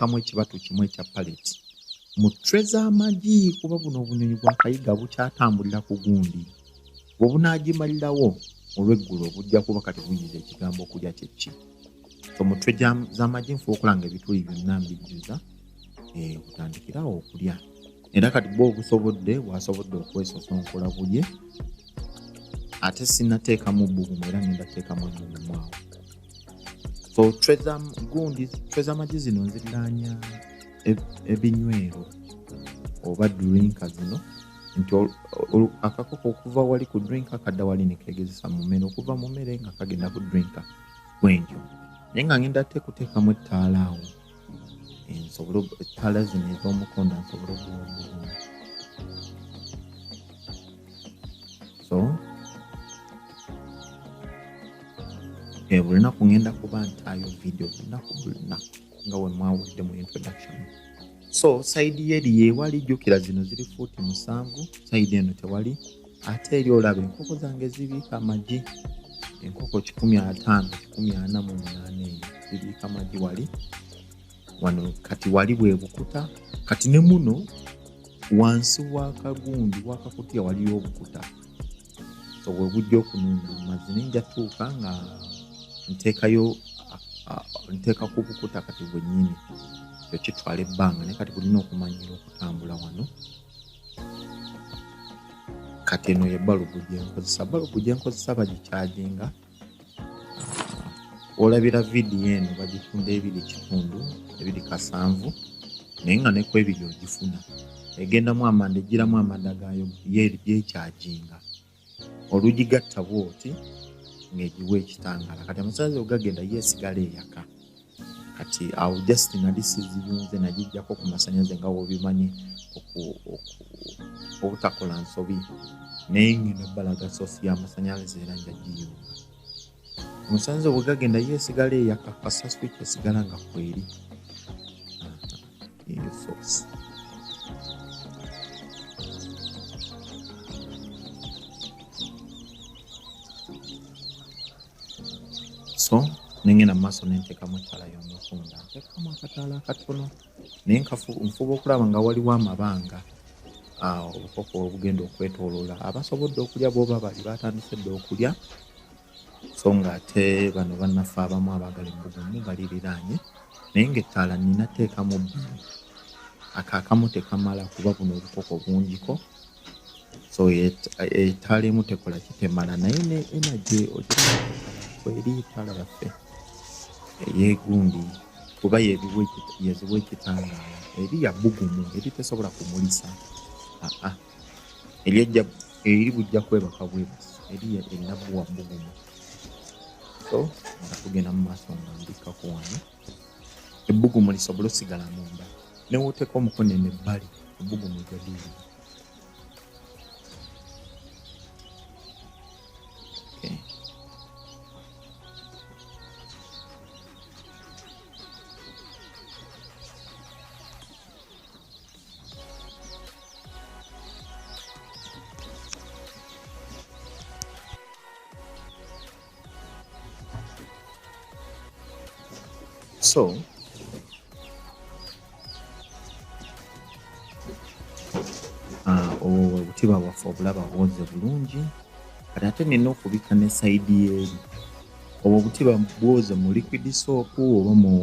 Kamwe ekibatu kimu ekya pallet mu tray z'amagi kuba buno obunyonyi bwa kayiga bukyatambulira ku gundi bwe bunaagimalirawo olw'eggulu obujja kuba kati buyiza ekigambo okulya kyeki. So mu tray z'amagi nfuba okulanga ebituli byonna mbijjuza kutandikirawo okulya era kati bwe obusobodde bwasobodde okwesosonkola bulye ate sinnateekamu bbugumu era ngenda teekamu ennyonyi awo. So tray z'amagi zino nziriraanya ebinywero oba drinka zino nti akakoko okuva wali ku drinka kadda wali ne keegezesa mu mmere okuva mu mmere nga kagenda ku drinka bwentyo. Naye nga ngenda kuteekamu ettaala awo nsobole ettaala zino ez'omukonda nsobole okuwa obulungi. So buli lunaku ngenda kuba ntaayo video lunaku nga we mwawulidde mu introduction. So sayidi eri yeewali jjukira zino ziri fuuti 7, sayidi eno tewali. Ate eri olaba enkoko zange zibiika amagi, enkoko 150, 148 zibiika amagi wali wano. Kati wali bwe bukuta, kati ne muno wansi w'akagundi w'akakutiya waliyo obukuta. So bwe bujja okunuuna amazzi ninja tuuka nga nteeka ku bukuta kati bwennyini ekyo kitwala ebbanga naye kati bulina okumanyira okutambula wano. Kati eno ye balubu gyenkozesa. Balubu gyenkozesa bagikyaginga. Olabira vidiyo eno bagitunda 2.7 naye nga ne ku ebiri ogifuna. egendamu amanda egiramu amanda gayo yekyajinga olugigatta bwoti ng'egiwa ekitangala kati amasannyalaze ogagenda yeesigala eyaka kati awo just nali siziyunze nagijjako ku masannyalaze nga wobimanyi obutakola nsobi naye ngenda balaga soosi y'amasannyalaze era njagiyunga amasannyalaze bwegagenda yeesigala eyaka kasa switch esigala nga kweri eyo soosi so nengenda maaso nenteekamu ettaala y'omufunda nteekamu akataala akatono naye nfuba okulaba nga waliwo amabanga obukoko obugenda okwetooloola abasobodde okulya booba bali batandise dde okulya so ng'ate bano bannaffe abamu abaagala embugumu baliriraanye naye ng'ettaala nina teekamu bbiri akaakamu tekamala kuba buno obukoko bungiko so ettaala emu tekola kitemala naye ne energy eri ettaala yaffe eyeegundi kuba yeziwa ekitangaala eri ya bbugumu eri tesobola kumulisa eri bujja kwebaka bwebasi eri erina buwa bbugumu so nga tugenda mu maaso nga mbikako wano ebbugumu lisobole osigala munda newoteeka omukono ebbali ebbugumu ejadiri so obutiba bwaffe obulaba bwoze bulungi kati ate nina okubika ne sayidi y'eri obwo obutiba bwoze mu liquid soap oba mu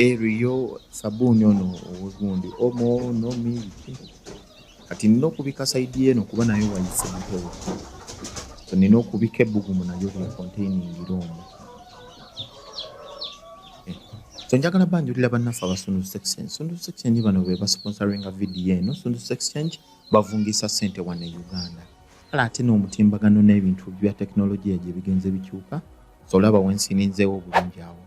eriyo sabuuni ono owegundi omo no miliki kati nina okubika sayidi y'eno kuba nayo wayise mpewo so nina okubika ebbugumu nayo bwe containingira omwo so njagala banjulira bannaffe abasunduusa exchange sunduusa exchange bano be basponsoringa vidiyo eno sunduusa exchange bavungisa ssente wano e Uganda kale ate n'omutimbagano n'ebintu bya tekinologiya gye bigenze bikyuka so olaba wensininzeewo obulungi awo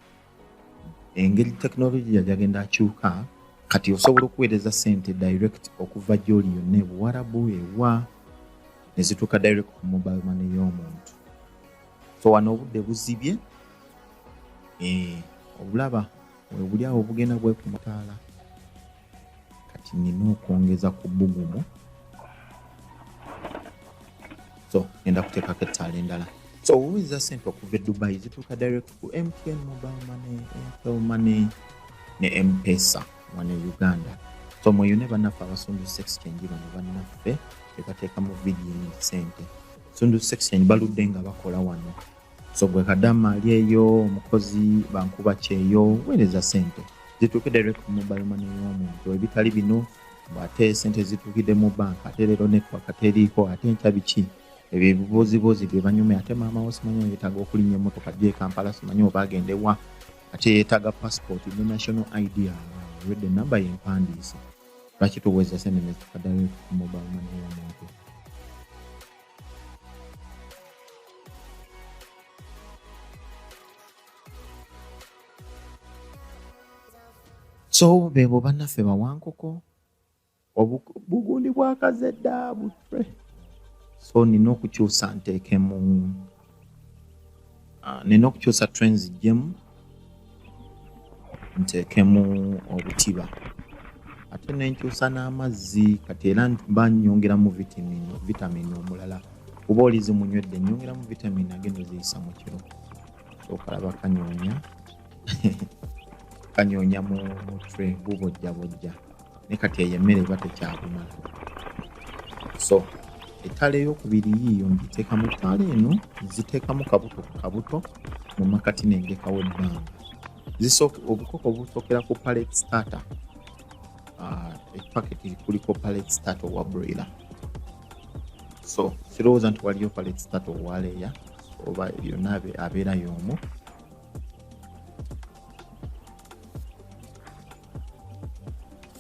engeri tekinologiya gyagenda akyuka kati osobola okuweereza ssente direct okuva gy'oli yonna ebuwarabu ewa ne zituuka direct ku mobile money y'omuntu so wano obudde buzibye obulaba webuli awo bugenda bwekumutaala kati nina okwongeza ku bbugumu so ngenda kuteekako ettaala endala so owuliza ssente okuva e Dubai zituuka direct ku MTN mobile money, Airtel money ne M-Pesa wano e Uganda so mweyune bannaffe abasunduusa exchange bano bannaffe tebateekamu vidiyo eni ssente sunduusa exchange baludde nga bakola wano so bwe kadama ali eyo omukozi bankuba kyeyo weereza ssente zituuke direct ku mobile money y'omuntu ebitali bino ate ssente zituukidde mu banka ate leero network teriiko ate nkya biki ebyo ebibuuzibuuzi bye banyume ate maama wo simanyi yeetaaga okulinnya emmotoka gye Kampala simanyi oba agende wa ate yeetaaga passport ne national ID wedde enamba y'empandiise lwaki tuweeza ssente ne zituuka direct ku mobile money y'omuntu so bebo bannaffe bawankoko obugundi bwakazedda butwe so nina okukyusa nteekemu nina okukyusa trends gemu nteekemu obutiba ate nenkyusa n'amazzi kati era banyongeramu vitamini omulala kuba olizi munywedde nyongeramu vitamini agenda ziyisa mu kiro so kalaba kanyonya mu tray bubojjabojja ne kati eyo emmere eba tekyakumala so ettaala ey'okubiri yiiyo ngiteekamu ettaala eno ziteekamu kabuto mu makati nengekawo ebbanga obukoko busookera ku pallet starter epaketi kuliko pallet starter owa broiler so sirowooza nti waliyo pallet starter owaleeya oba yonna abeera y'omu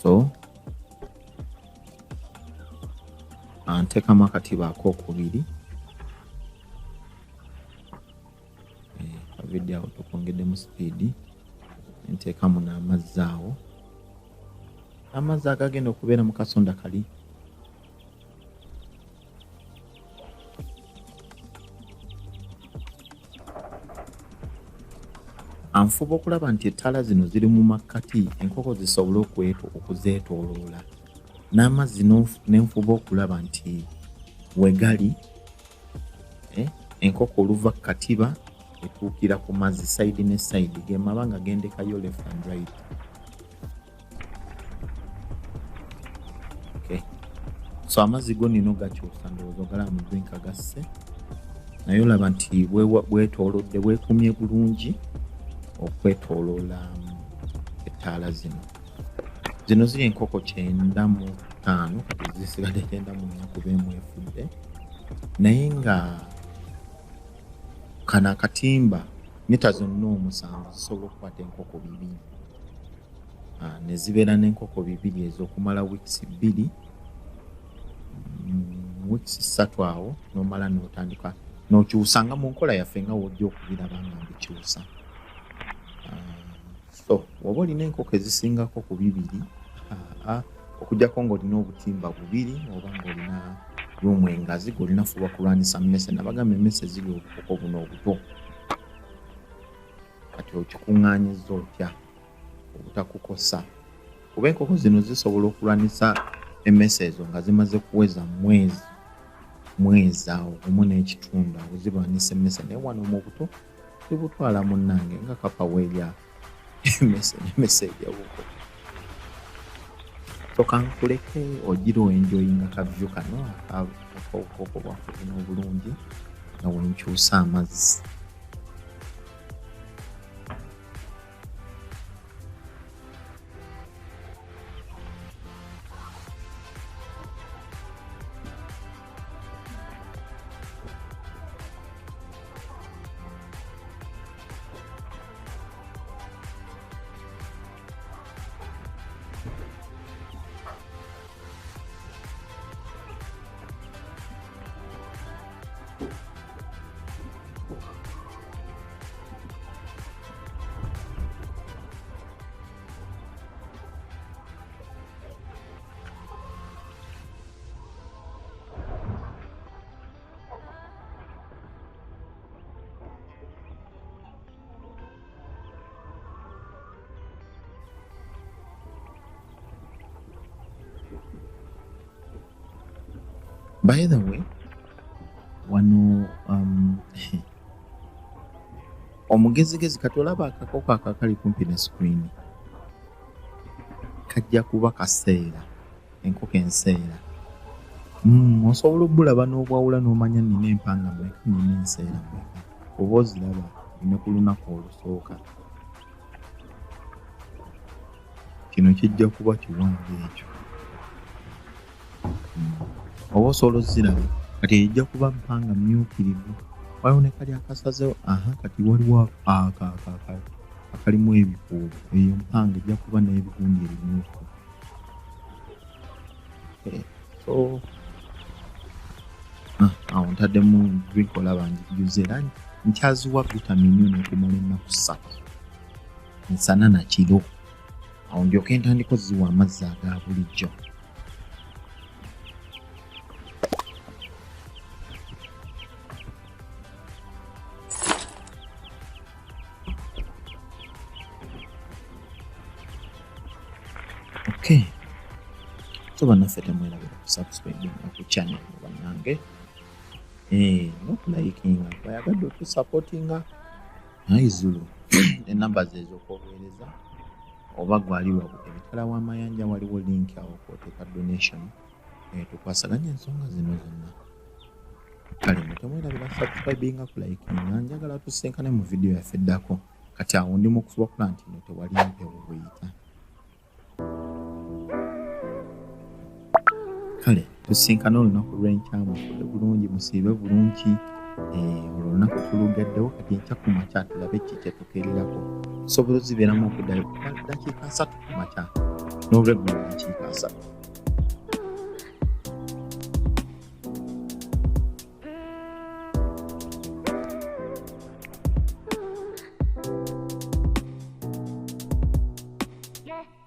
so nteekamu akatiba akokubiri kavidde awo tukongeddemu sipiidi nteekamu n'amazzi awo amazzi agagenda okubeera mu kasonda kali anfuba okulaba nti ettaala zino ziri mu makkati enkoko zisobole okuzeetooloola n'amazzi nenfuba okulaba nti wegali enkoko oluva katiba etuukira ku mazzi sayidi ne sayidi ge mabanga gendekayo left and right. Okay. So amazzi go nino gakyusa ndowooza ogalaba mu drink agasse naye olaba nti bwetoolodde bwekumye bulungi okwetooloola ettaala zino ziri enkoko 95 kati zisigadde 94 kuba emu efudde naye nga kana akatimba mita zonna 7 zisobola okukwata enkoko 2 ne zibeera n'enkoko 2 ez'okumala weeks 2 weeks 3 awo n'omala n'otandika n'okyusanga mu nkola yaffe nga wojja okubiraba nga mbikyusa. So oba olina enkoko ezisingako ku 2 okujjako ng'olina obutimba 2 oba ng'olina y'omwengazi g'olina fuba kulwanisa mmese nabagamba emmese ziri obukoko buno obuto kati okikuŋŋaanyizza otya obutakukosa kuba enkoko zino zisobola okulwanisa emmese ezo nga zimaze kuweza mwezi awo omu n'ekitundu awo zirwanisa emmese naye wano mu buto tibutwala munnange nga kapa weerya emmese eryawuko soka nkuleke ogira enjoyinga kavyu kano akobukoko bwaffe buno obulungi nga wenkyusa amazzi. By the way, wano omugezigezi kati olaba akakoko akakali kumpi ne screen kajja kuba kaseera enkoko enseera osobola obbulaba n'obwawula n'omanya nina empanga mweka nina enseera mweka oba oziraba ne ku lunaku olusooka kino kijja kuba kiwanvu ekyo oba osobola oziraba kati ejja kuba mpanga mmyukirivu waliwo ne kali akasazewo kati waliwo akalimu ebikuubo eyo mpanga ejja kuba n'ebigundi ebimyufu. So awo ntaddemu drink olaba njijuze era nkyaziwa vitamini n'okumala ennaku 3 nsana na kiro awo ndyoke ntandika oziwa amazzi aga bulijjo. Okay. So bannaffe temwerabira kusubscribe ku channel bannange nokulikinga bayagadde otusupportinga naizulu enamba zezo okwogereza oba gwaliwo emitala w'amayanja waliwo link awo kwoteeka donation tukwasaganya ensonga zino zonna kale temwerabira subscribinga kulikinga njagala tusenkane mu video yaffe eddako kati awo ndimu okufuba kula nti no tewali mpewo bweyita. Kale tusinkana olunaku lw'enkya mufude bulungi musiibe bulungi olunaku tulugaddewo kati enkya ku makya tulabe ki kye tukeerirako tusobola ozibeeramu okuddayo dakiika 3 ku makya n'olweggulo dakiika 3.